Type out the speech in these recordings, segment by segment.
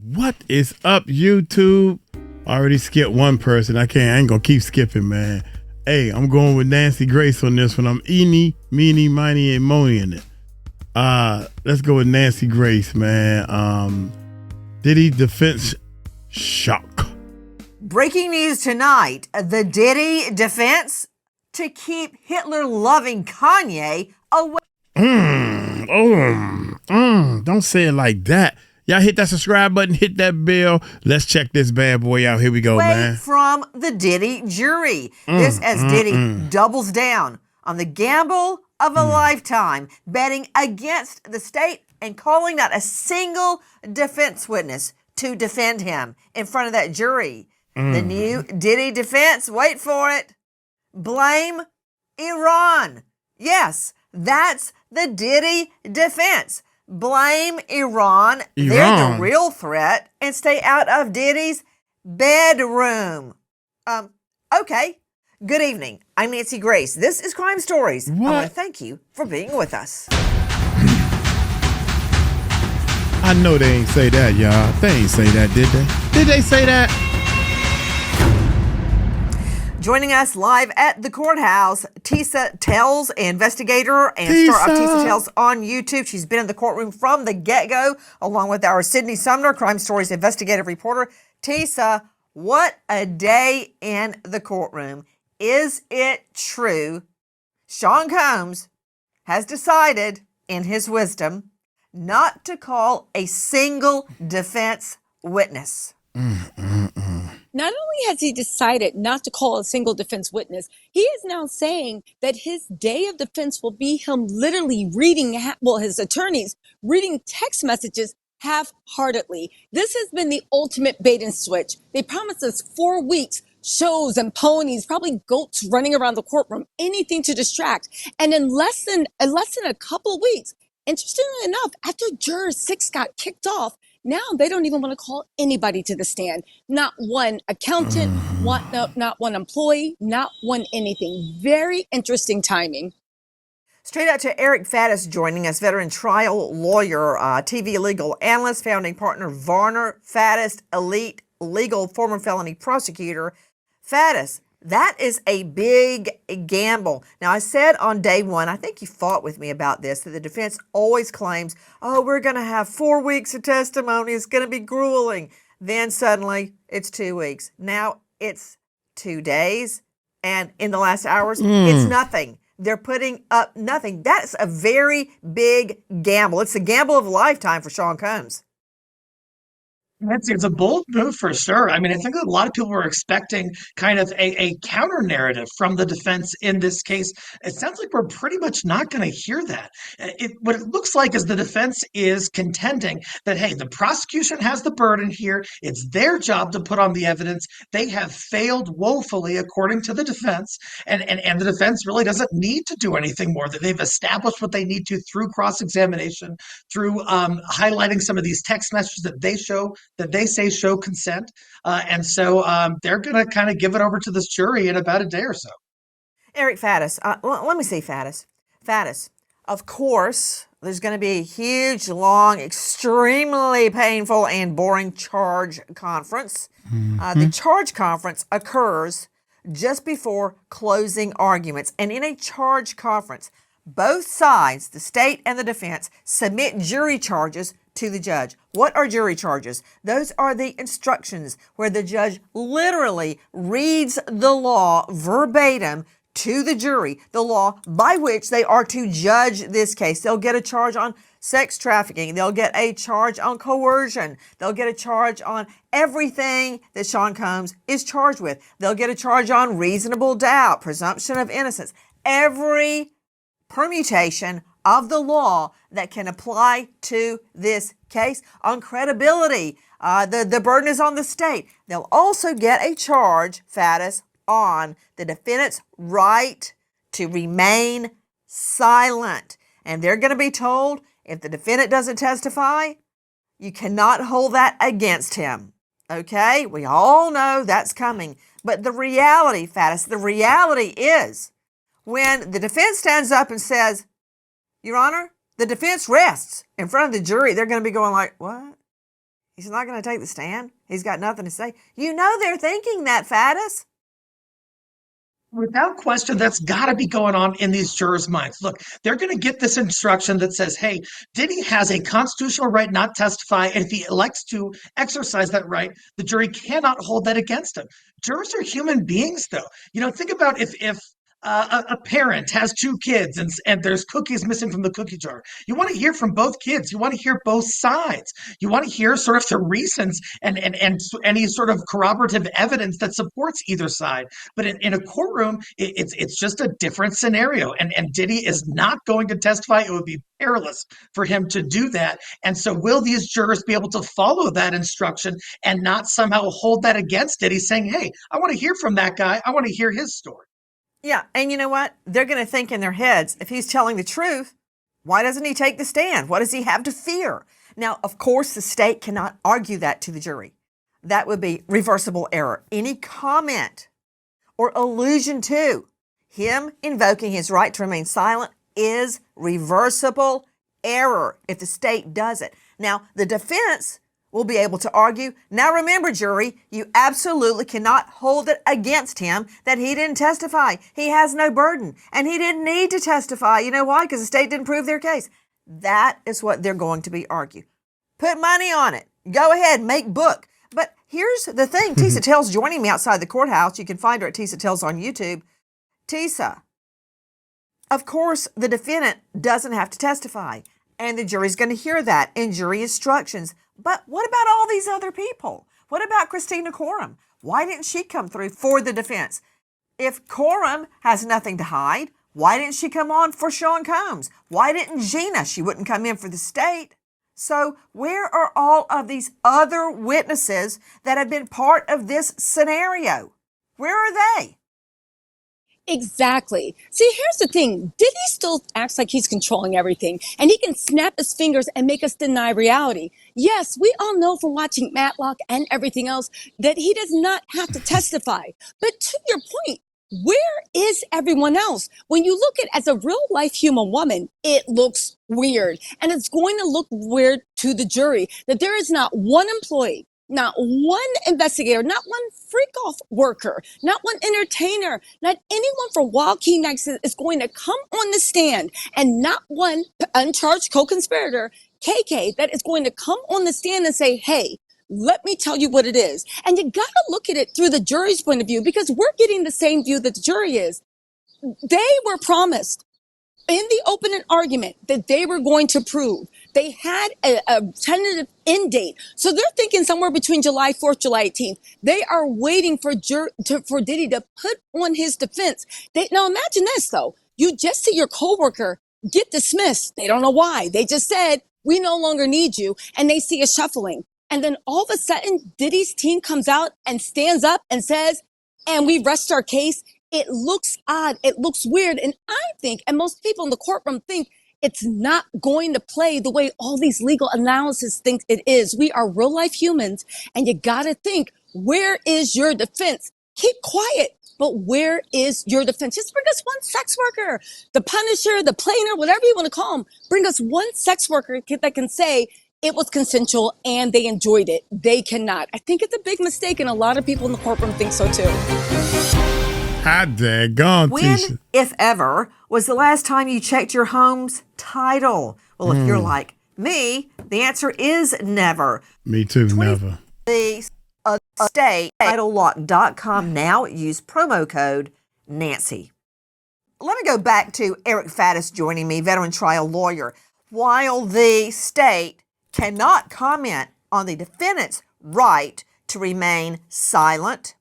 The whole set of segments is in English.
What is up, YouTube? I already skipped one person. I ain't gonna keep skipping, man. Hey, I'm going with Nancy Grace on this one. I'm eeny, meeny, miny, and mony in it. Let's go with Nancy Grace, man. Diddy defense shock. Breaking news tonight, the Diddy defense to keep Hitler-loving Kanye away. Don't say it like that. Y'all hit that subscribe button, hit that bell. Let's check this bad boy out. Here we go, man. From the Diddy jury. This as Diddy doubles down on the gamble of a lifetime, betting against the state and calling not a single defense witness to defend him in front of that jury. The new Diddy defense, wait for it, blame Iran. Yes, that's the Diddy defense. Blame Iran. They're the real threat and stay out of Diddy's bedroom. Okay. Good evening. I'm Nancy Grace. This is Crime Stories. I want to thank you for being with us. I know they ain't say that, y'all. They ain't say that, did they? Did they say that? Joining us live at the courthouse, Tissa Tails, investigator and star of Tissa Tails on YouTube. She's been in the courtroom from the get-go, along with our Sydney Sumner, Crime Stories investigative reporter. Tissa, what a day in the courtroom. Is it true Sean Combs has decided, in his wisdom, not to call a single defense witness? Not only has he decided not to call a single defense witness, he is now saying that his day of defense will be him literally reading, his attorneys reading text messages half-heartedly. This has been the ultimate bait and switch. They promised us 4 weeks, shows and ponies, probably goats running around the courtroom, anything to distract. And in less than a couple of weeks, interestingly enough, after juror 6 got kicked off, now they don't even want to call anybody to the stand. Not one accountant, not one employee, not one anything. Very interesting timing. Straight out to Eric Faddis joining us, veteran trial lawyer, TV legal analyst, founding partner Varner Faddis, elite legal, former felony prosecutor. Faddis, that is a big gamble. Now, I said on day one, I think you fought with me about this, that the defense always claims, we're going to have 4 weeks of testimony. It's going to be grueling. Then suddenly it's 2 weeks. Now it's 2 days. And in the last hours, it's nothing. They're putting up nothing. That's a very big gamble. It's a gamble of a lifetime for Sean Combs. It's a bold move for sure. I mean, I think that a lot of people were expecting kind of a counter narrative from the defense in this case. It sounds like we're pretty much not going to hear that. What it looks like is the defense is contending that, hey, the prosecution has the burden here. It's their job to put on the evidence. They have failed woefully, according to the defense. And the defense really doesn't need to do anything more. That they've established what they need to through cross-examination, through highlighting some of these text messages that they say show consent. And so they're going to kind of give it over to this jury in about a day or so. Eric Faddis, let me see Faddis. Faddis, of course, there's going to be a huge, long, extremely painful and boring charge conference. The charge conference occurs just before closing arguments. And in a charge conference, both sides, the state and the defense, submit jury charges to the judge. What are jury charges? Those are the instructions where the judge literally reads the law verbatim to the jury, the law by which they are to judge this case. They'll get a charge on sex trafficking. They'll get a charge on coercion. They'll get a charge on everything that Sean Combs is charged with. They'll get a charge on reasonable doubt, presumption of innocence, every permutation of the law that can apply to this case. On credibility, the burden is on the state. They'll also get a charge, Faddis, on the defendant's right to remain silent. And they're going to be told, if the defendant doesn't testify, you cannot hold that against him. Okay? We all know that's coming. But the reality, Faddis, the reality is when the defense stands up and says, Your Honor, the defense rests in front of the jury, they're going to be going like, what? He's not going to take the stand. He's got nothing to say. You know they're thinking that, Faddis. Without question, that's got to be going on in these jurors' minds. Look, they're going to get this instruction that says, hey, Diddy has a constitutional right not to testify. And if he elects to exercise that right, the jury cannot hold that against him. Jurors are human beings, though. Think about if a parent has two kids and there's cookies missing from the cookie jar. You want to hear from both kids. You want to hear both sides. You want to hear sort of the reasons and any sort of corroborative evidence that supports either side. But in a courtroom, it's just a different scenario. And Diddy is not going to testify. It would be perilous for him to do that. And so will these jurors be able to follow that instruction and not somehow hold that against Diddy, saying, hey, I want to hear from that guy. I want to hear his story. Yeah, and you know what? They're going to think in their heads, if he's telling the truth, why doesn't he take the stand? What does he have to fear? Now, of course, the state cannot argue that to the jury. That would be reversible error. Any comment or allusion to him invoking his right to remain silent is reversible error if the state does it. Now, the defense will be able to argue, now remember, jury, you absolutely cannot hold it against him that he didn't testify. He has no burden, and he didn't need to testify. You know why? Because the state didn't prove their case. That is what they're going to be argued. Put money on it. Go ahead, make book. But here's the thing. Tissa Tails joining me outside the courthouse. You can find her at Tissa Tails on YouTube. Tissa, of course, the defendant doesn't have to testify, and the jury's going to hear that in jury instructions. But what about all these other people? What about Christina Coram? Why didn't she come through for the defense? If Coram has nothing to hide, why didn't she come on for Sean Combs? Why didn't Gina? She wouldn't come in for the state. So where are all of these other witnesses that have been part of this scenario? Where are they? Exactly. See, here's the thing. Diddy still acts like he's controlling everything, and he can snap his fingers and make us deny reality. Yes, we all know from watching Matlock and everything else that he does not have to testify. But to your point, where is everyone else? When you look at as a real life human woman, it looks weird. And it's going to look weird to the jury that there is not one employee, not one investigator, not one freak-off worker, not one entertainer, not anyone from Wild King Nights is going to come on the stand, and not one uncharged co-conspirator, KK, that is going to come on the stand and say, hey, let me tell you what it is. And you got to look at it through the jury's point of view, because we're getting the same view that the jury is. They were promised in the opening argument that they were going to prove. They had a tentative end date. So they're thinking somewhere between July 4th, July 18th. They are waiting for Diddy to put on his defense. Now imagine this, though. You just see your coworker get dismissed. They don't know why. They just said, we no longer need you. And they see a shuffling. And then all of a sudden, Diddy's team comes out and stands up and says, and we rest our case. It looks odd. It looks weird. And I think, and most people in the courtroom think, it's not going to play the way all these legal analysis think it is. We are real life humans, and you got to think, where is your defense? Keep quiet, but where is your defense? Just bring us one sex worker, the punisher, the plainer, whatever you want to call them. Bring us one sex worker that can say it was consensual and they enjoyed it. They cannot. I think it's a big mistake, and a lot of people in the courtroom think so too. Hot daggone, When, Tissa. if ever, was the last time you checked your home's title? Well, if you're like me, the answer is never. Me too, never. The state titlelock.com now use promo code Nancy. Let me go back to Eric Faddis joining me, veteran trial lawyer. While the state cannot comment on the defendant's right to remain silent,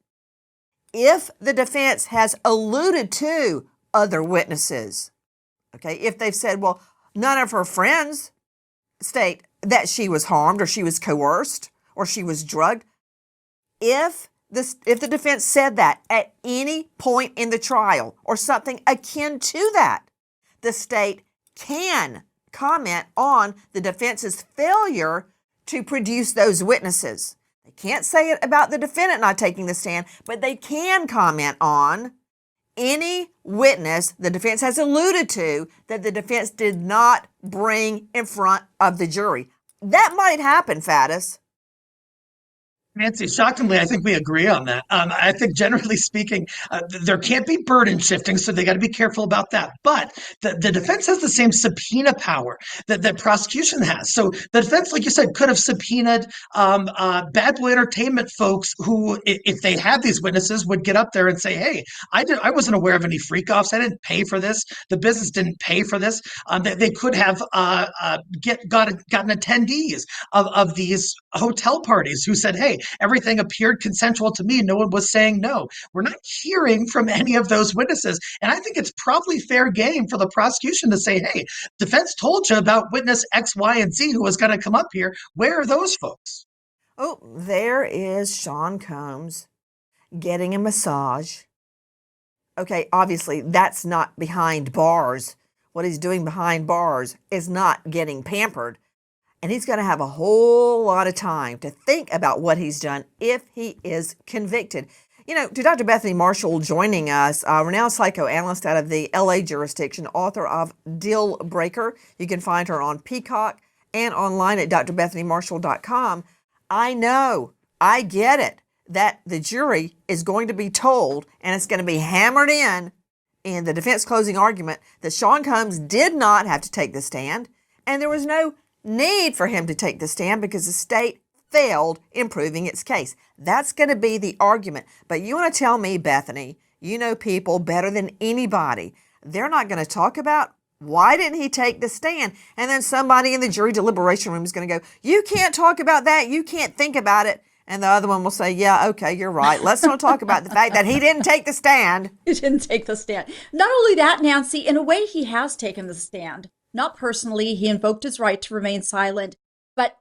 if the defense has alluded to other witnesses, okay, if they've said, well, none of her friends state that she was harmed or she was coerced or she was drugged, if the defense said that at any point in the trial or something akin to that, the state can comment on the defense's failure to produce those witnesses. They can't say it about the defendant not taking the stand, but they can comment on any witness the defense has alluded to that the defense did not bring in front of the jury. That might happen, Faddis. Nancy, shockingly, I think we agree on that. I think generally speaking, there can't be burden shifting, so they got to be careful about that. But the defense has the same subpoena power that prosecution has. So the defense, like you said, could have subpoenaed bad boy entertainment folks who, if they had these witnesses, would get up there and say, "Hey, I wasn't aware of any freak offs. I didn't pay for this. The business didn't pay for this." They could have gotten attendees of these hotel parties who said, "Hey, everything appeared consensual to me. No one was saying no." We're not hearing from any of those witnesses. And I think it's probably fair game for the prosecution to say, "Hey, defense told you about witness X, Y, and Z who was going to come up here. Where are those folks?" Oh, there is Sean Combs getting a massage. Okay, obviously that's not behind bars. What he's doing behind bars is not getting pampered. And he's going to have a whole lot of time to think about what he's done if he is convicted. You know, to Dr. Bethany Marshall joining us, a renowned psychoanalyst out of the LA jurisdiction, author of Deal Breaker. You can find her on Peacock and online at drbethanymarshall.com. I know, I get it, that the jury is going to be told, and it's going to be hammered in the defense closing argument, that Sean Combs did not have to take the stand, and there was no need for him to take the stand because the state failed in proving its case. That's going to be the argument. But you want to tell me, Bethany, you know people better than anybody. They're not going to talk about why didn't he take the stand? And then somebody in the jury deliberation room is going to go, "You can't talk about that. You can't think about it." And the other one will say, "Yeah, okay, you're right. Let's not talk about the fact that he didn't take the stand." He didn't take the stand. Not only that, Nancy, in a way, he has taken the stand. Not personally, he invoked his right to remain silent, but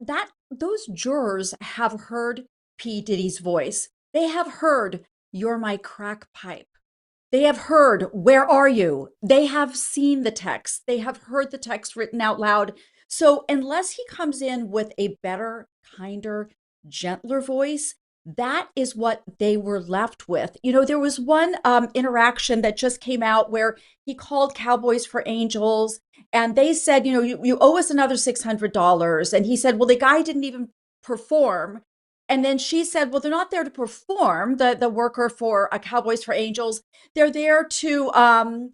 those jurors have heard P. Diddy's voice. They have heard, "You're my crack pipe." They have heard, "Where are you?" They have seen the text. They have heard the text written out loud. So unless he comes in with a better, kinder, gentler voice, that is what they were left with. You know, there was one interaction that just came out where he called Cowboys for Angels and they said, "You know, you owe us another $600. And he said, "Well, the guy didn't even perform." And then she said, "Well, they're not there to perform, the worker for Cowboys for Angels. They're there to,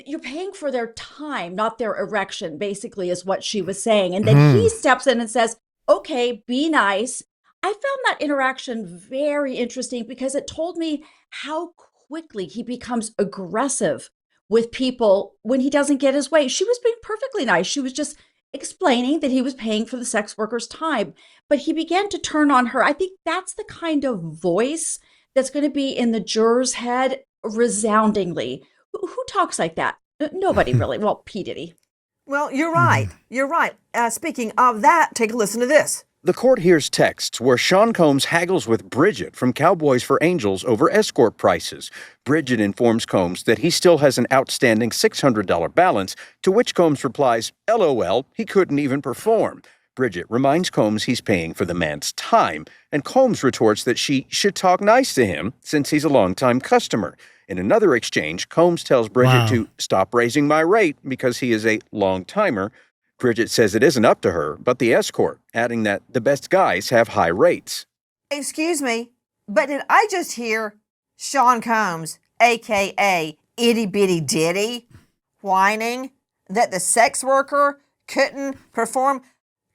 you're paying for their time, not their erection," basically is what she was saying. And then he steps in and says, "Okay, be nice." I found that interaction very interesting because it told me how quickly he becomes aggressive with people when he doesn't get his way. She was being perfectly nice. She was just explaining that he was paying for the sex worker's time, but he began to turn on her. I think that's the kind of voice that's going to be in the juror's head resoundingly. Who talks like that? Nobody really. Well, P. Diddy. Well, you're right. You're right. Speaking of that, take a listen to this. The court hears texts where Sean Combs haggles with Bridget from Cowboys for Angels over escort prices. Bridget informs Combs that he still has an outstanding $600 balance, to which Combs replies, "LOL, he couldn't even perform." Bridget reminds Combs he's paying for the man's time, and Combs retorts that she should talk nice to him since he's a longtime customer. In another exchange, Combs tells Bridget to stop raising my rate because he is a long-timer. Bridget says it isn't up to her, but the escort, adding that the best guys have high rates. Excuse me, but did I just hear Sean Combs, a.k.a. Itty Bitty Diddy, whining that the sex worker couldn't perform?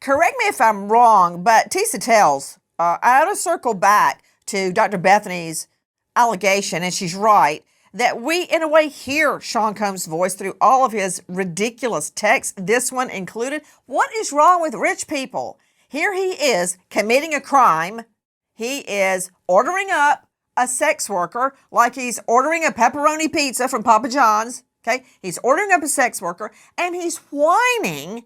Correct me if I'm wrong, but Tissa Tails, I want to circle back to Dr. Bethany's allegation, and she's right, that we, in a way, hear Sean Combs' voice through all of his ridiculous texts, this one included. What is wrong with rich people? Here he is committing a crime. He is ordering up a sex worker like he's ordering a pepperoni pizza from Papa John's. Okay, he's ordering up a sex worker, and he's whining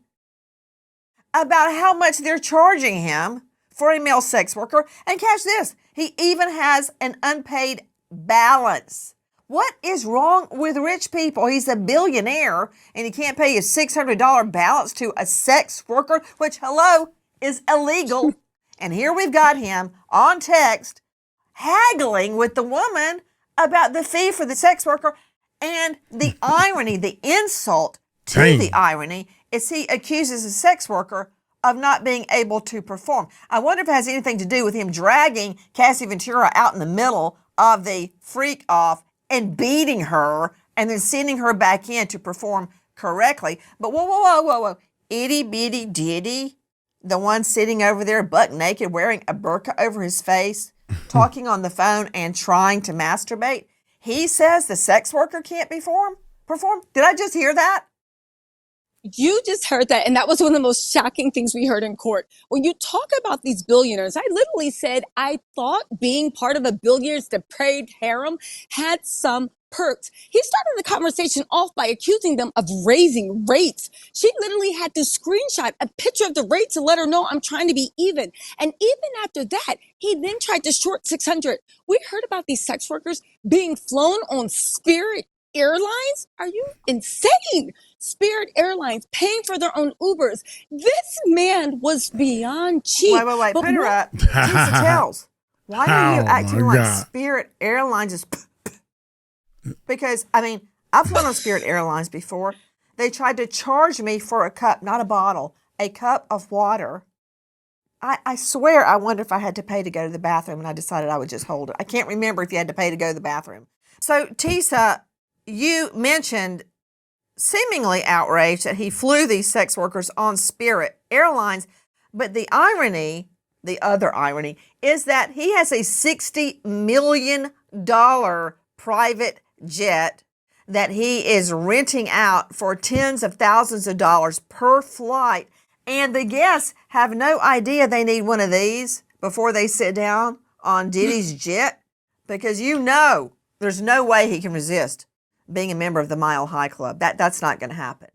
about how much they're charging him for a male sex worker. And catch this, he even has an unpaid balance. What is wrong with rich people? He's a billionaire and he can't pay his $600 balance to a sex worker, which, hello, is illegal. And here we've got him on text haggling with the woman about the fee for the sex worker. And the irony, the insult to the irony, is he accuses a sex worker of not being able to perform. I wonder if it has anything to do with him dragging Cassie Ventura out in the middle of the freak off and beating her and then sending her back in to perform correctly. But whoa. Itty bitty Diddy, the one sitting over there butt naked, wearing a burqa over his face, talking on the phone and trying to masturbate. He says the sex worker can't perform? Did I just hear that? You just heard that, and that was one of the most shocking things we heard in court. When you talk about these billionaires, I literally said I thought being part of a billionaire's depraved harem had some perks. He started the conversation off by accusing them of raising rates. She literally had to screenshot a picture of the rates to let her know I'm trying to be even. And even after that, he then tried to short 600. We heard about these sex workers being flown on Spirit Airlines. Are you insane? Spirit Airlines paying for their own Ubers. This man was beyond cheap. Wait. Put her up. Tissa Tails. Why are you acting like God. Spirit Airlines is... Because, I mean, I've flown on Spirit Airlines before. They tried to charge me for a cup, not a bottle, a cup of water. I swear I wonder if I had to pay to go to the bathroom, and I decided I would just hold it. I can't remember if you had to pay to go to the bathroom. So, Tissa, you mentioned seemingly outraged that he flew these sex workers on Spirit Airlines, but the other irony, is that he has a $60 million private jet that he is renting out for tens of thousands of dollars per flight, and the guests have no idea they need one of these before they sit down on Diddy's jet, because there's no way he can resist being a member of the Mile High Club. That's not going to happen.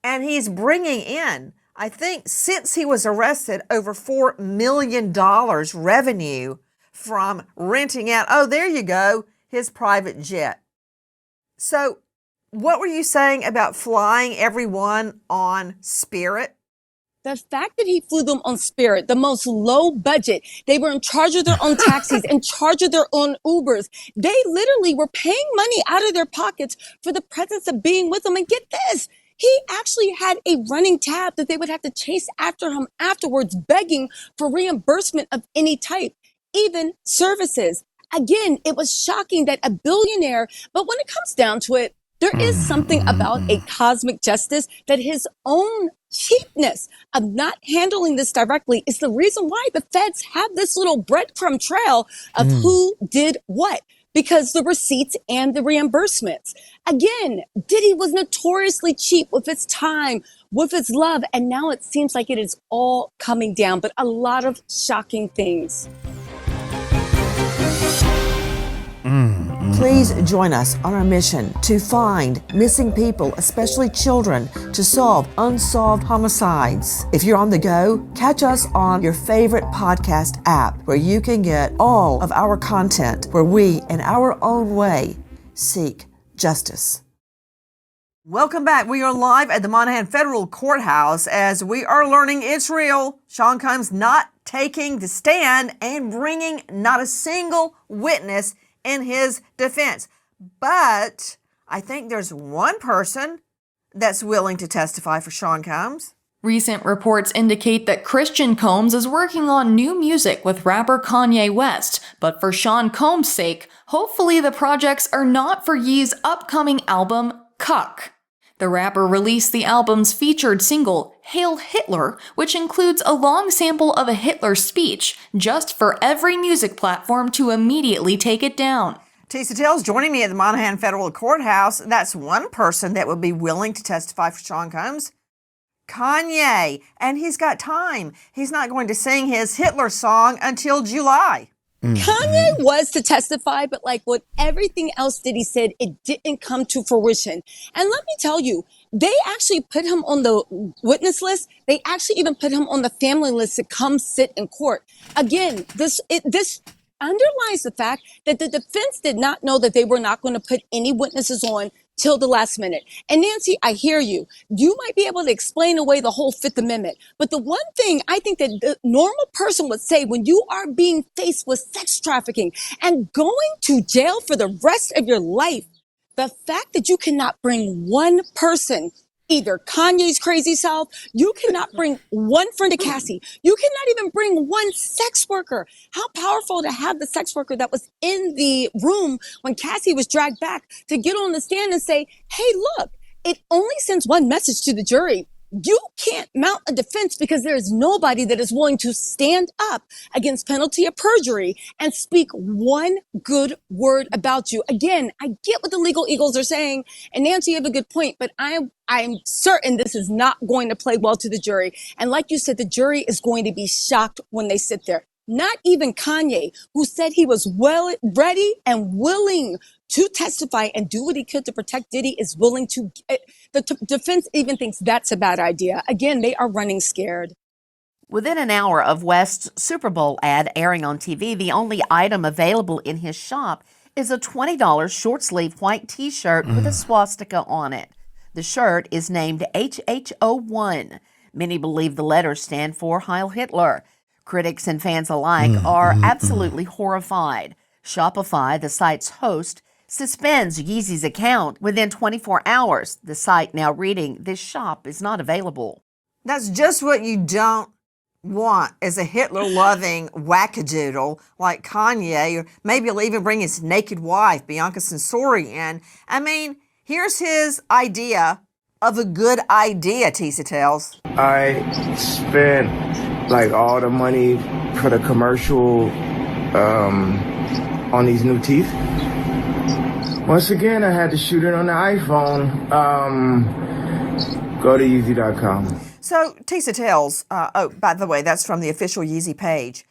And he's bringing in, I think, since he was arrested, over $4 million revenue from renting out, oh, there you go, his private jet. So what were you saying about flying everyone on Spirit? The fact that he flew them on Spirit, the most low budget, they were in charge of their own taxis, in charge of their own Ubers. They literally were paying money out of their pockets for the presence of being with them. And get this, he actually had a running tab that they would have to chase after him afterwards, begging for reimbursement of any type, even services. Again, it was shocking that a billionaire, but when it comes down to it, there is something about a cosmic justice that his own cheapness of not handling this directly is the reason why the feds have this little breadcrumb trail of who did what, because the receipts and the reimbursements. Again, Diddy was notoriously cheap with his time, with his love, and now it seems like it is all coming down, but a lot of shocking things. Please join us on our mission to find missing people, especially children, to solve unsolved homicides. If you're on the go, catch us on your favorite podcast app where you can get all of our content where we, in our own way, seek justice. Welcome back. We are live at the Monahan Federal Courthouse as we are learning it's real. Sean Combs not taking the stand and bringing not a single witness in his defense. But I think there's one person that's willing to testify for Sean Combs. Recent reports indicate that Christian Combs is working on new music with rapper Kanye West, but for Sean Combs' sake, hopefully the projects are not for Ye's upcoming album, Cuck. The rapper released the album's featured single, Hail Hitler, which includes a long sample of a Hitler speech, just for every music platform to immediately take it down. Tissa Tails joining me at the Monahan Federal Courthouse. That's one person that would be willing to testify for Sean Combs. Kanye, and he's got time. He's not going to sing his Hitler song until July. Kanye was to testify, but like with everything else that he said, it didn't come to fruition. And let me tell you, they actually put him on the witness list. They actually even put him on the family list to come sit in court. Again, this underlies the fact that the defense did not know that they were not going to put any witnesses on till the last minute. And Nancy, I hear you. You might be able to explain away the whole Fifth Amendment. But the one thing I think that the normal person would say when you are being faced with sex trafficking and going to jail for the rest of your life, the fact that you cannot bring one person either Kanye's crazy self. You cannot bring one friend to Cassie. You cannot even bring one sex worker. How powerful to have the sex worker that was in the room when Cassie was dragged back to get on the stand and say, hey, look, it only sends one message to the jury. You can't mount a defense because there is nobody that is willing to stand up against penalty of perjury and speak one good word about you. Again, I get what the legal eagles are saying, and Nancy, you have a good point, but I'm certain this is not going to play well to the jury. And like you said, the jury is going to be shocked when they sit there. Not even Kanye, who said he was ready and willing to testify and do what he could to protect Diddy, is willing to. The defense even thinks that's a bad idea. Again, they are running scared. Within an hour of West's Super Bowl ad airing on TV, the only item available in his shop is a $20 short-sleeve white T-shirt with a swastika on it. The shirt is named HHO1. Many believe the letters stand for Heil Hitler. Critics and fans alike are absolutely horrified. Shopify, the site's host, suspends Yeezy's account within 24 hours. The site now reading, this shop is not available. That's just what you don't want as a Hitler-loving wackadoodle like Kanye, or maybe he'll even bring his naked wife, Bianca Censori, in. I mean, here's his idea of a good idea, Tissa Tails. I spent like all the money for the commercial on these new teeth. Once again, I had to shoot it on the iPhone. Go to Yeezy.com. So, Tissa Tails, by the way, that's from the official Yeezy page.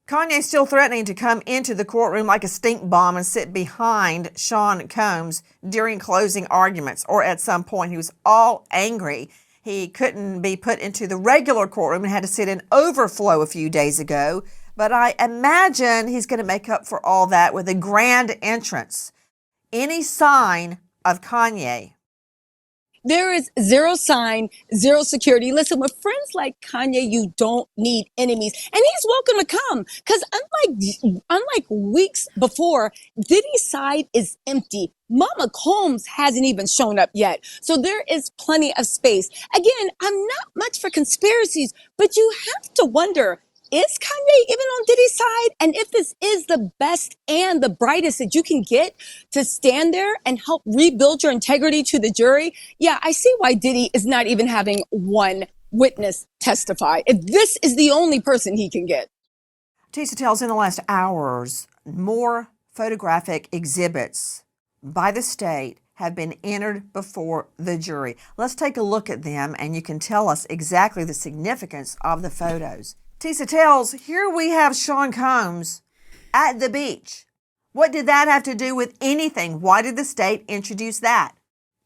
Kanye's still threatening to come into the courtroom like a stink bomb and sit behind Sean Combs during closing arguments, or at some point he was all angry he couldn't be put into the regular courtroom and had to sit in overflow a few days ago. But I imagine he's going to make up for all that with a grand entrance. Any sign of Kanye? There is zero sign, zero security. Listen, with friends like Kanye, you don't need enemies. And he's welcome to come. Because unlike weeks before, Diddy's side is empty. Mama Combs hasn't even shown up yet. So there is plenty of space. Again, I'm not much for conspiracies, but you have to wonder, is Kanye even on Diddy's side? And if this is the best and the brightest that you can get to stand there and help rebuild your integrity to the jury, yeah, I see why Diddy is not even having one witness testify. If this is the only person he can get. Tissa Tails, in the last hours, more photographic exhibits by the state have been entered before the jury. Let's take a look at them and you can tell us exactly the significance of the photos. Tissa Tails, here we have Sean Combs at the beach. What did that have to do with anything? Why did the state introduce that?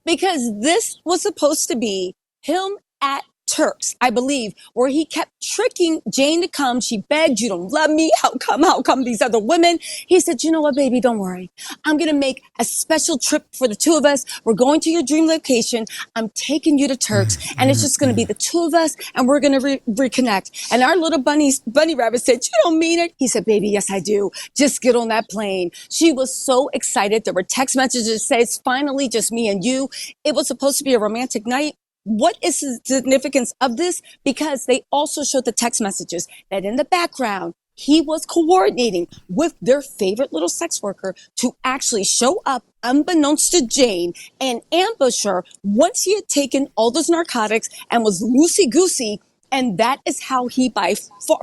Because this was supposed to be him at Turks, I believe, where he kept tricking Jane to come. She begged, you don't love me. How come these other women? He said, you know what, baby, don't worry. I'm going to make a special trip for the two of us. We're going to your dream location. I'm taking you to Turks, and it's just going to be the two of us, and we're going to reconnect. And our little bunny rabbit said, you don't mean it? He said, baby, yes, I do. Just get on that plane. She was so excited. There were text messages that said, it's finally just me and you. It was supposed to be a romantic night. What is the significance of this? Because they also showed the text messages that in the background, he was coordinating with their favorite little sex worker to actually show up unbeknownst to Jane and ambush her once he had taken all those narcotics and was loosey-goosey. And that is how he, by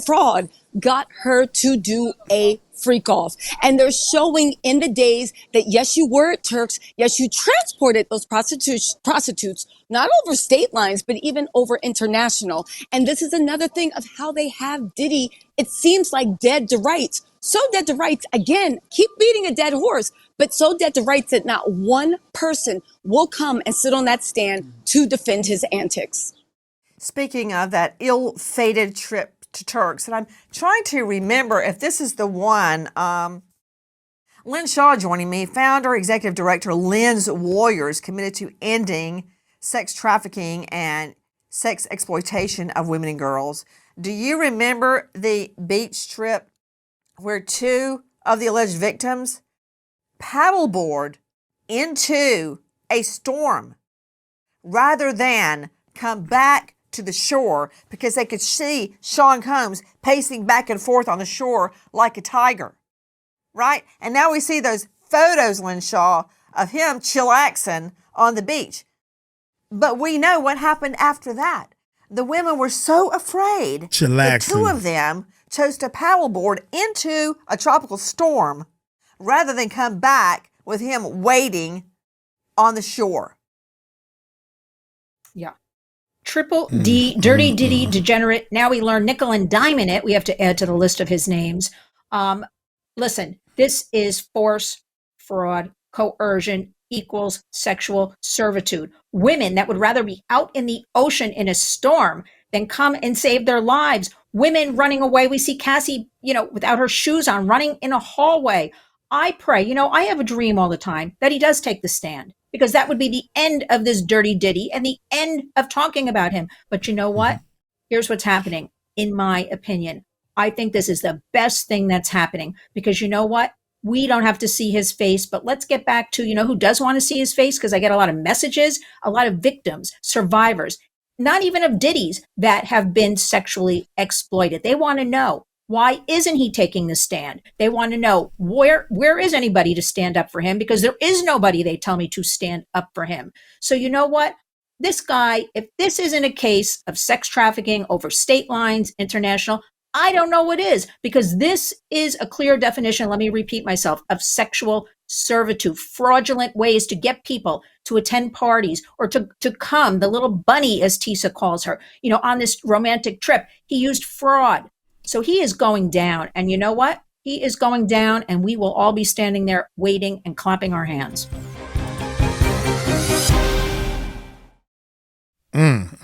fraud, got her to do a freak off. And they're showing in the days that, yes, you were at Turks. Yes, you transported those prostitutes, not over state lines, but even over international. And this is another thing of how they have Diddy. It seems like dead to rights. So dead to rights, again, keep beating a dead horse, but so dead to rights that not one person will come and sit on that stand to defend his antics. Speaking of that ill-fated trip to Turks, and I'm trying to remember if this is the one, Lynn Shaw joining me, founder, executive director, Lynn's Warriors, committed to ending sex trafficking and sex exploitation of women and girls. Do you remember the beach trip where two of the alleged victims paddleboard into a storm, rather than come back to the shore because they could see Sean Combs pacing back and forth on the shore like a tiger, right? And now we see those photos, Lenshaw, of him chillaxing on the beach. But we know what happened after that. The women were so afraid that Chillaxing. two of them chose to paddleboard into a tropical storm rather than come back with him waiting on the shore. Yeah. Triple D, Dirty Diddy Degenerate. Now we learn nickel and dime in it. We have to add to the list of his names. Listen, this is force, fraud, coercion equals sexual servitude. Women that would rather be out in the ocean in a storm than come and save their lives. Women running away. We see Cassie, without her shoes on, running in a hallway. I pray, I have a dream all the time that he does take the stand, because that would be the end of this dirty Diddy and the end of talking about him. But you know what? Here's what's happening, in my opinion. I think this is the best thing that's happening, because you know what? We don't have to see his face, but let's get back to, who does want to see his face? Because I get a lot of messages, a lot of victims, survivors, not even of Diddy's, that have been sexually exploited. They want to know, why isn't he taking the stand? They want to know, where is anybody to stand up for him? Because there is nobody, they tell me, to stand up for him. So you know what? This guy, if this isn't a case of sex trafficking over state lines, international, I don't know what is, because this is a clear definition, let me repeat myself, of sexual servitude, fraudulent ways to get people to attend parties or to come, the little bunny, as Tissa calls her, on this romantic trip. He used fraud. So he is going down. And you know what? He is going down, and we will all be standing there waiting and clapping our hands.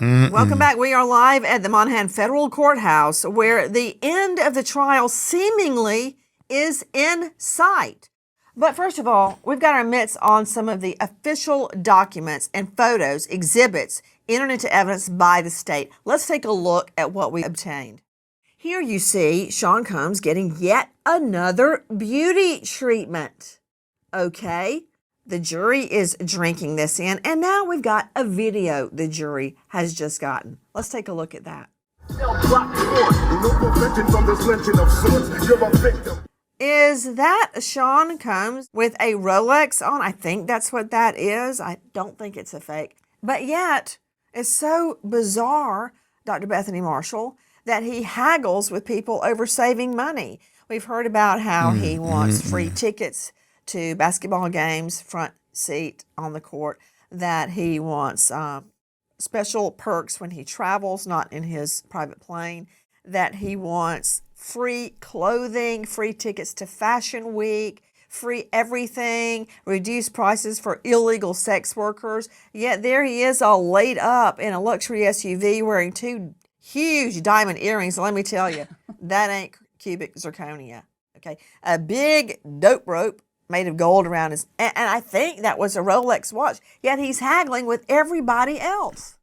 Welcome back. We are live at the Monahan Federal Courthouse, where the end of the trial seemingly is in sight. But first of all, we've got our mitts on some of the official documents and photos, exhibits entered into evidence by the state. Let's take a look at what we obtained. Here you see Sean Combs getting yet another beauty treatment. Okay. The jury is drinking this in, and now we've got a video the jury has just gotten. Let's take a look at that. Is that Sean Combs with a Rolex on? I think that's what that is. I don't think it's a fake. But yet, it's so bizarre, Dr. Bethany Marshall, that he haggles with people over saving money. We've heard about how he wants free tickets to basketball games, front seat on the court, that he wants special perks when he travels, not in his private plane, that he wants free clothing, free tickets to Fashion Week, free everything, reduced prices for illegal sex workers. Yet there he is all laid up in a luxury SUV wearing two huge diamond earrings. Let me tell you, that ain't cubic zirconia. Okay, a big dope rope made of gold around his, and I think that was a Rolex watch. Yet he's haggling with everybody else.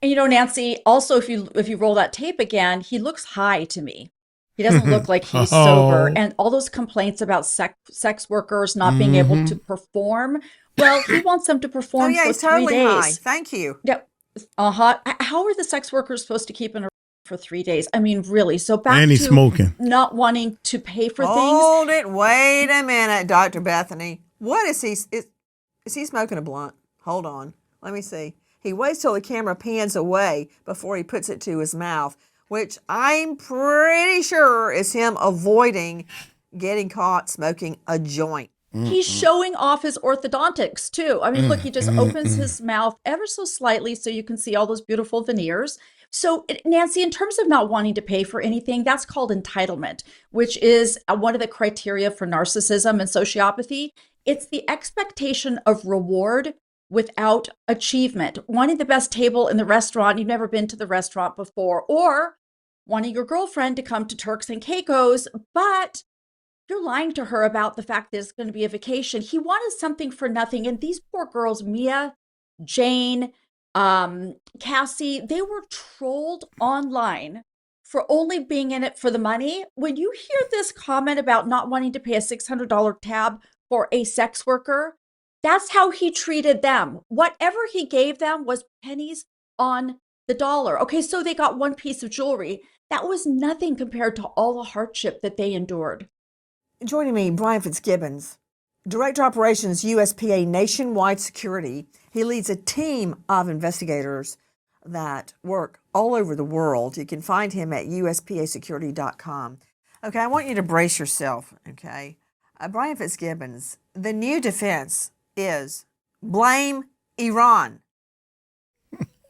And Nancy, also if you roll that tape again, he looks high to me. He doesn't look like he's sober. And all those complaints about sex workers not being able to perform. Well, he wants them to perform for he's 3 totally days. high. Thank you. Yeah. How are the sex workers supposed to keep in a for 3 days? I mean, really. So back and he's to smoking. Not wanting to pay for things. Hold it. Wait a minute, Dr. Bethany. What is he? Is he smoking a blunt? Hold on. Let me see. He waits till the camera pans away before he puts it to his mouth, which I'm pretty sure is him avoiding getting caught smoking a joint. He's showing off his orthodontics too. I mean, look, he just opens his mouth ever so slightly so you can see all those beautiful veneers. So, Nancy, in terms of not wanting to pay for anything, that's called entitlement, which is one of the criteria for narcissism and sociopathy. It's the expectation of reward without achievement. Wanting the best table in the restaurant, you've never been to the restaurant before, or wanting your girlfriend to come to Turks and Caicos, but you're lying to her about the fact that it's going to be a vacation. He wanted something for nothing. And these poor girls, Mia, Jane, Cassie, they were trolled online for only being in it for the money. When you hear this comment about not wanting to pay a $600 tab for a sex worker, That's how he treated them. Whatever he gave them was pennies on the dollar. Okay, so they got one piece of jewelry. That was nothing compared to all the hardship that they endured. Joining me, Brian Fitzgibbons, Director Operations, USPA Nationwide Security. He leads a team of investigators that work all over the world. You can find him at uspasecurity.com. Okay, I want you to brace yourself, okay? Brian Fitzgibbons, the new defense is blame Iran.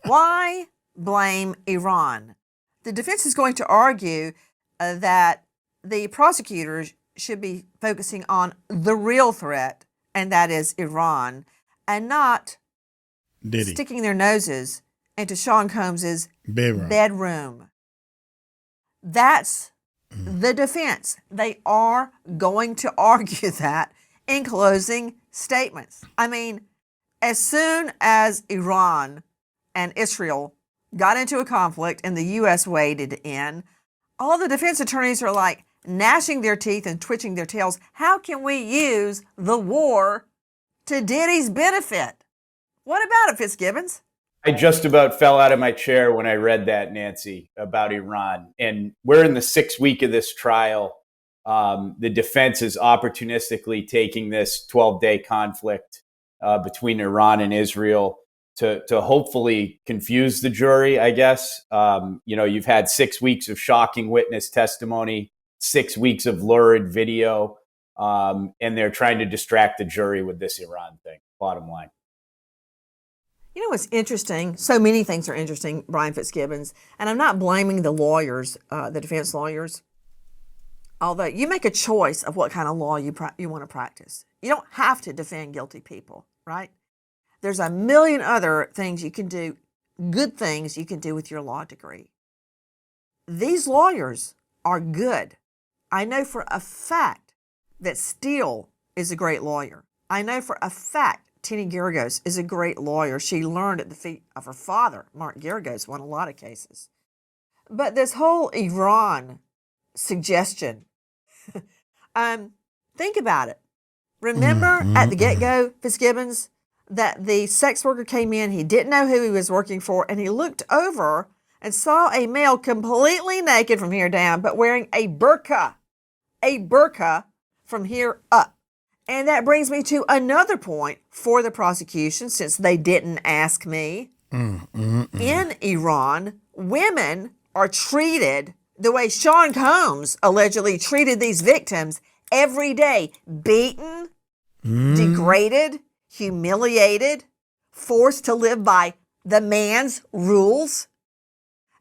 Why blame Iran? The defense is going to argue that the prosecutors should be focusing on the real threat, and that is Iran, and not Diddy. sticking their noses into Sean Combs's bedroom. That's the defense. They are going to argue that in closing statements. I mean, as soon as Iran and Israel got into a conflict and the U.S. waded in, all the defense attorneys are like gnashing their teeth and twitching their tails. How can we use the war to Diddy's benefit? What about it, Fitzgibbons? I just about fell out of my chair when I read that, Nancy, about Iran. And we're in the 6th week of this trial. The defense is opportunistically taking this 12-day conflict between Iran and Israel to hopefully confuse the jury, I guess. You've had 6 weeks of shocking witness testimony, 6 weeks of lurid video, and they're trying to distract the jury with this Iran thing, bottom line. You know what's interesting? So many things are interesting, Brian Fitzgibbons, and I'm not blaming the lawyers, the defense lawyers, although you make a choice of what kind of law you want to practice. You don't have to defend guilty people, right? There's a million other things you can do, good things you can do with your law degree. These lawyers are good. I know for a fact that Steele is a great lawyer. I know for a fact Tina Garagos is a great lawyer. She learned at the feet of her father. Mark Garagos won a lot of cases. But this whole Iran suggestion, think about it. Remember at the get-go, Fitzgibbons, that the sex worker came in, he didn't know who he was working for, and he looked over and saw a male completely naked from here down, but wearing a burqa from here up. And that brings me to another point for the prosecution, since they didn't ask me. In Iran, women are treated the way Sean Combs allegedly treated these victims every day. Beaten, degraded, humiliated, forced to live by the man's rules.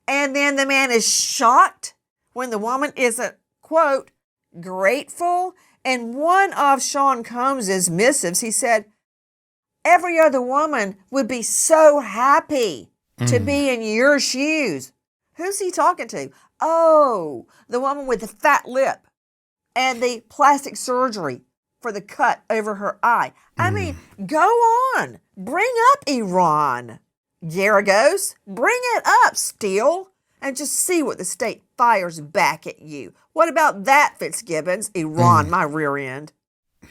And then the man is shocked when the woman isn't, quote, grateful. And one of Sean Combs's missives, he said, every other woman would be so happy to be in your shoes. Who's he talking to? Oh, the woman with the fat lip and the plastic surgery for the cut over her eye. I mean, go on. Bring up Iran, Garagos. Bring it up, Steele, and just see what the state fires back at you. What about that, Fitzgibbons? Iran, my rear end.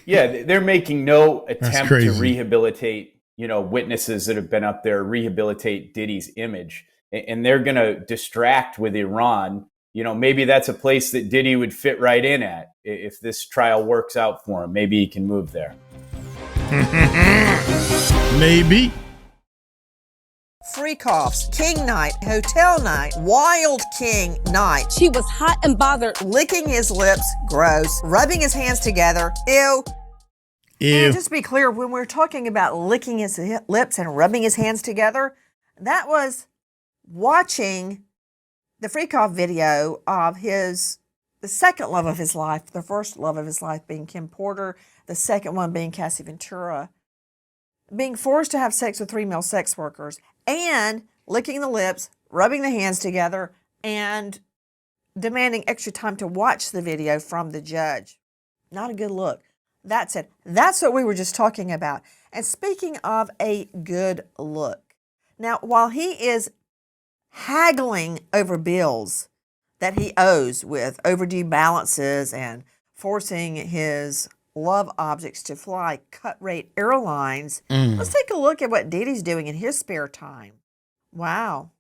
Yeah, they're making no attempt to rehabilitate, witnesses that have been up there, rehabilitate Diddy's image. And they're going to distract with Iran. Maybe that's a place that Diddy would fit right in at. If this trial works out for him, maybe he can move there. Maybe. Freak offs, king night, hotel night, wild king night. She was hot and bothered. Licking his lips, gross. Rubbing his hands together, ew. And just to be clear, when we're talking about licking his lips and rubbing his hands together, that was watching the freak off video of the second love of his life, the first love of his life being Kim Porter, the second one being Cassie Ventura, being forced to have sex with 3 male sex workers, and licking the lips, rubbing the hands together, and demanding extra time to watch the video from the judge. Not a good look. That's it. That's what we were just talking about. And speaking of a good look, now, while he is haggling over bills that he owes with overdue balances and forcing his love objects to fly cut-rate airlines. Let's take a look at what Diddy's doing in his spare time. Wow.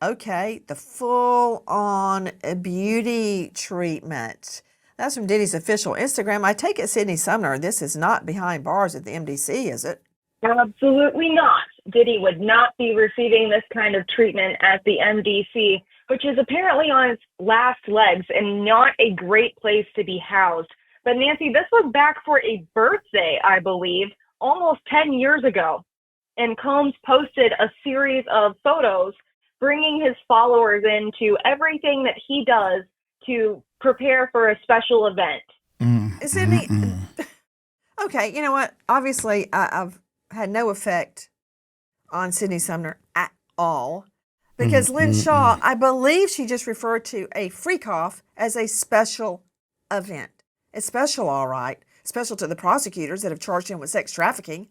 Okay, the full-on beauty treatment. That's from Diddy's official Instagram. I take it, Sydney Sumner, this is not behind bars at the MDC, is it? Absolutely not. Diddy would not be receiving this kind of treatment at the MDC, which is apparently on its last legs and not a great place to be housed. But Nancy, this was back for a birthday, I believe, almost 10 years ago. And Combs posted a series of photos bringing his followers into everything that he does to prepare for a special event. Sydney, okay, you know what? Obviously, I've had no effect on Sydney Sumner at all because Lynn Shaw, I believe she just referred to a freak-off as a special event. It's special, all right. Special to the prosecutors that have charged him with sex trafficking.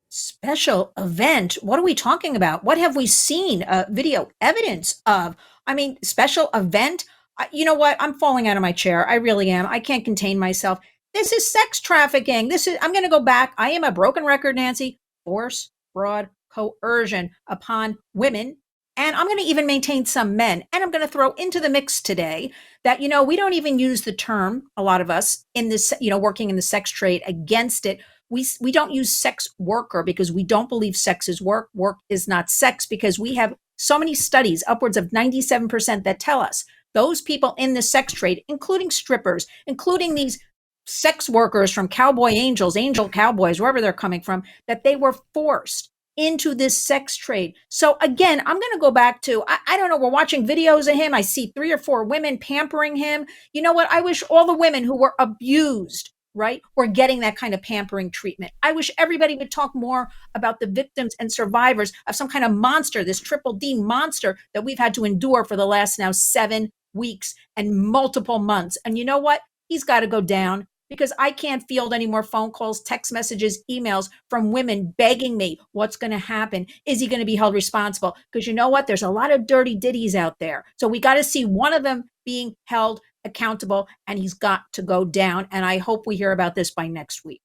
Special event? What are we talking about? What have we seen video evidence of? I mean, special event? You know what? I'm falling out of my chair. I really am. I can't contain myself. This is sex trafficking. I'm going to go back. I am a broken record, Nancy. Force, fraud, coercion upon women. And I'm going to even maintain some men. And I'm going to throw into the mix today that, we don't even use the term, a lot of us in this, working in the sex trade against it. We don't use sex worker because we don't believe sex is work. Work is not sex because we have so many studies, upwards of 97%, that tell us those people in the sex trade, including strippers, including these sex workers from cowboy angels, angel cowboys, wherever they're coming from, that they were forced into this sex trade. So again, I'm going to go back to, I don't know, we're watching videos of him. I see 3 or 4 women pampering him. You know what? I wish all the women who were abused, right, were getting that kind of pampering treatment. I wish everybody would talk more about the victims and survivors of some kind of monster, this triple D monster that we've had to endure for the last now 7 weeks and multiple months. And you know what? He's got to go down, because I can't field any more phone calls, text messages, emails from women begging me, what's going to happen? Is he going to be held responsible? Because you know what? There's a lot of dirty ditties out there. So we got to see one of them being held accountable, and he's got to go down. And I hope we hear about this by next week.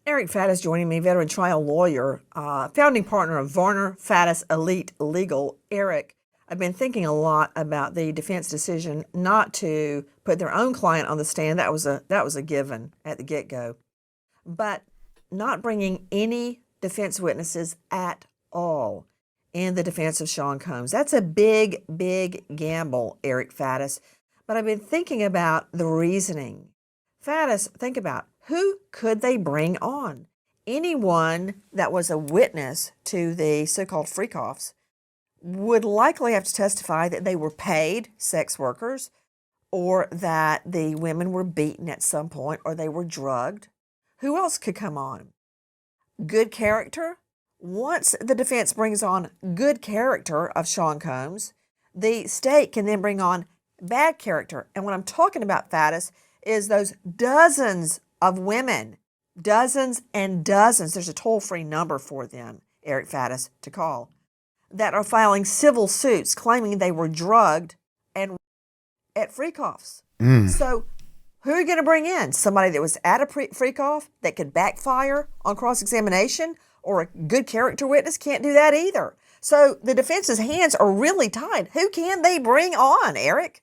Eric Faddis joining me, veteran trial lawyer, founding partner of Varner Faddis Elite Legal. Eric, I've been thinking a lot about the defense decision not to put their own client on the stand. That was a given at the get-go. But not bringing any defense witnesses at all in the defense of Sean Combs. That's a big, big gamble, Eric Faddis. But I've been thinking about the reasoning. Faddis, think about, who could they bring on? Anyone that was a witness to the so-called freak-offs would likely have to testify that they were paid sex workers, or that the women were beaten at some point, or they were drugged. Who else could come on? Good character. Once the defense brings on good character of Sean Combs, the state can then bring on bad character. And what I'm talking about, Faddis, is those dozens of women, dozens and dozens. There's a toll-free number for them, Eric Faddis, to call, that are filing civil suits claiming they were drugged and at freak-offs. So who are you going to bring in? Somebody that was at a freak-off that could backfire on cross-examination, or a good character witness? Can't do that either. So the defense's hands are really tied. Who can they bring on, Eric?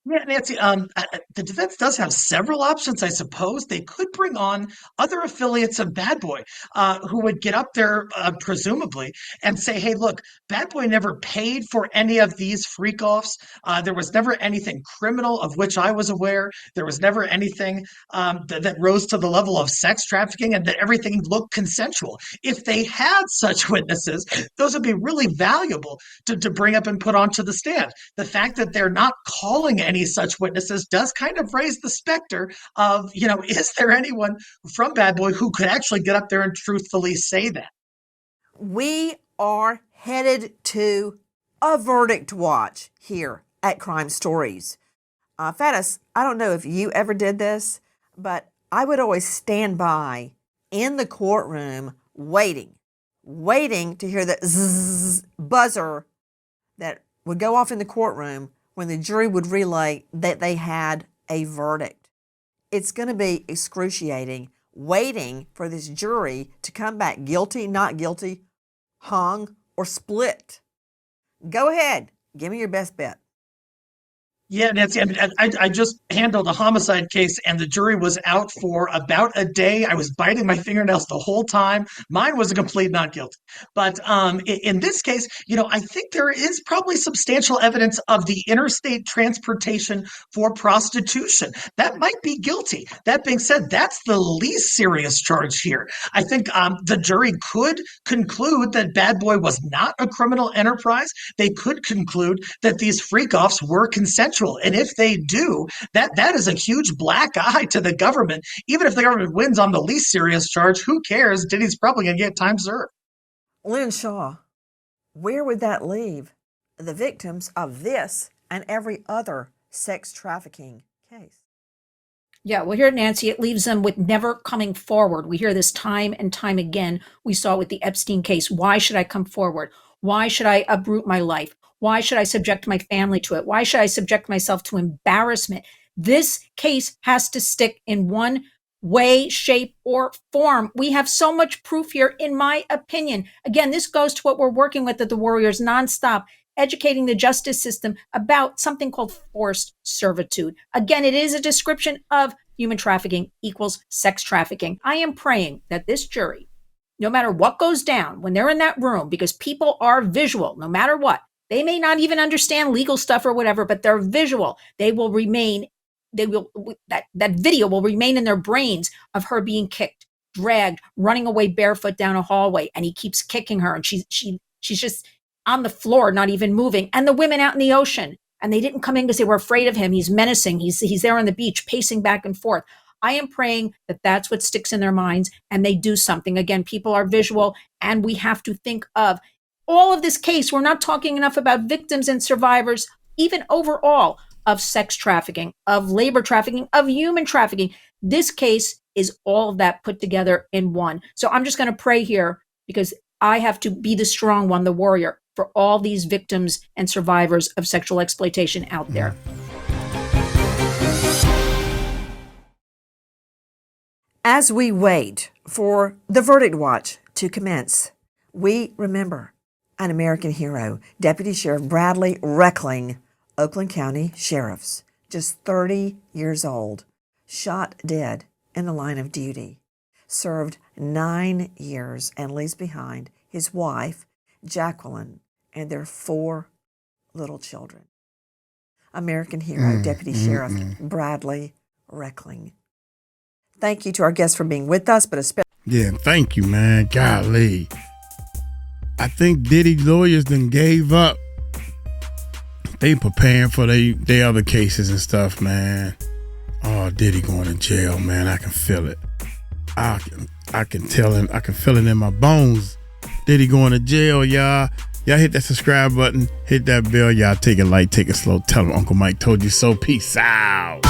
Yeah, Nancy, the defense does have several options, I suppose. They could bring on other affiliates of Bad Boy who would get up there, presumably, and say, hey, look, Bad Boy never paid for any of these freak-offs. There was never anything criminal of which I was aware. There was never anything that rose to the level of sex trafficking, and that everything looked consensual. If they had such witnesses, those would be really valuable to bring up and put onto the stand. The fact that they're not calling any such witnesses does kind of raise the specter of, is there anyone from Bad Boy who could actually get up there and truthfully say that? We are headed to a verdict watch here at Crime Stories. Faddis, I don't know if you ever did this, but I would always stand by in the courtroom waiting to hear the zzz buzzer that would go off in the courtroom when the jury would relay that they had a verdict. It's going to be excruciating waiting for this jury to come back guilty, not guilty, hung, or split. Go ahead. Give me your best bet. Yeah, Nancy, I mean, I just handled a homicide case and the jury was out for about a day. I was biting my fingernails the whole time. Mine was a complete not guilty. But in this case, I think there is probably substantial evidence of the interstate transportation for prostitution. That might be guilty. That being said, that's the least serious charge here. I think the jury could conclude that Bad Boy was not a criminal enterprise. They could conclude that these freak-offs were consensual. And if they do, that is a huge black eye to the government. Even if the government wins on the least serious charge, who cares? Diddy's probably going to get time served. Lynn Shaw, where would that leave the victims of this and every other sex trafficking case? Yeah, well, here, Nancy, it leaves them with never coming forward. We hear this time and time again. We saw it with the Epstein case. Why should I come forward? Why should I uproot my life? Why should I subject my family to it? Why should I subject myself to embarrassment? This case has to stick in one way, shape, or form. We have so much proof here, in my opinion. Again, this goes to what we're working with at the Warriors nonstop, educating the justice system about something called forced servitude. Again, it is a description of human trafficking equals sex trafficking. I am praying that this jury, no matter what goes down when they're in that room, because people are visual, no matter what, they may not even understand legal stuff or whatever, but they're visual. That video will remain in their brains of her being kicked, dragged, running away barefoot down a hallway, and he keeps kicking her, and she's just on the floor, not even moving. And the women out in the ocean, and they didn't come in because they were afraid of him. He's menacing. He's there on the beach, pacing back and forth. I am praying that that's what sticks in their minds, and they do something. Again, people are visual, and we have to think of all of this case. We're not talking enough about victims and survivors, even overall, of sex trafficking, of labor trafficking, of human trafficking. This case is all of that put together in one. So I'm just going to pray here, because I have to be the strong one, the warrior, for all these victims and survivors of sexual exploitation out there. As we wait for the verdict watch to commence, we remember an American hero, Deputy Sheriff Bradley Reckling, Oakland County Sheriff's, just 30 years old, shot dead in the line of duty, served 9 years, and leaves behind his wife, Jacqueline, and their 4 little children. American hero, Deputy Sheriff Bradley Reckling. Thank you to our guests for being with us, but especially... Yeah, thank you, man. Golly. I think Diddy lawyers done gave up. They preparing for they other cases and stuff, man. Oh, Diddy going to jail, man. I can feel it. I can tell him. I can feel it in my bones. Diddy going to jail, y'all. Y'all hit that subscribe button. Hit that bell. Y'all take it light, take it slow. Tell them Uncle Mike told you so. Peace out.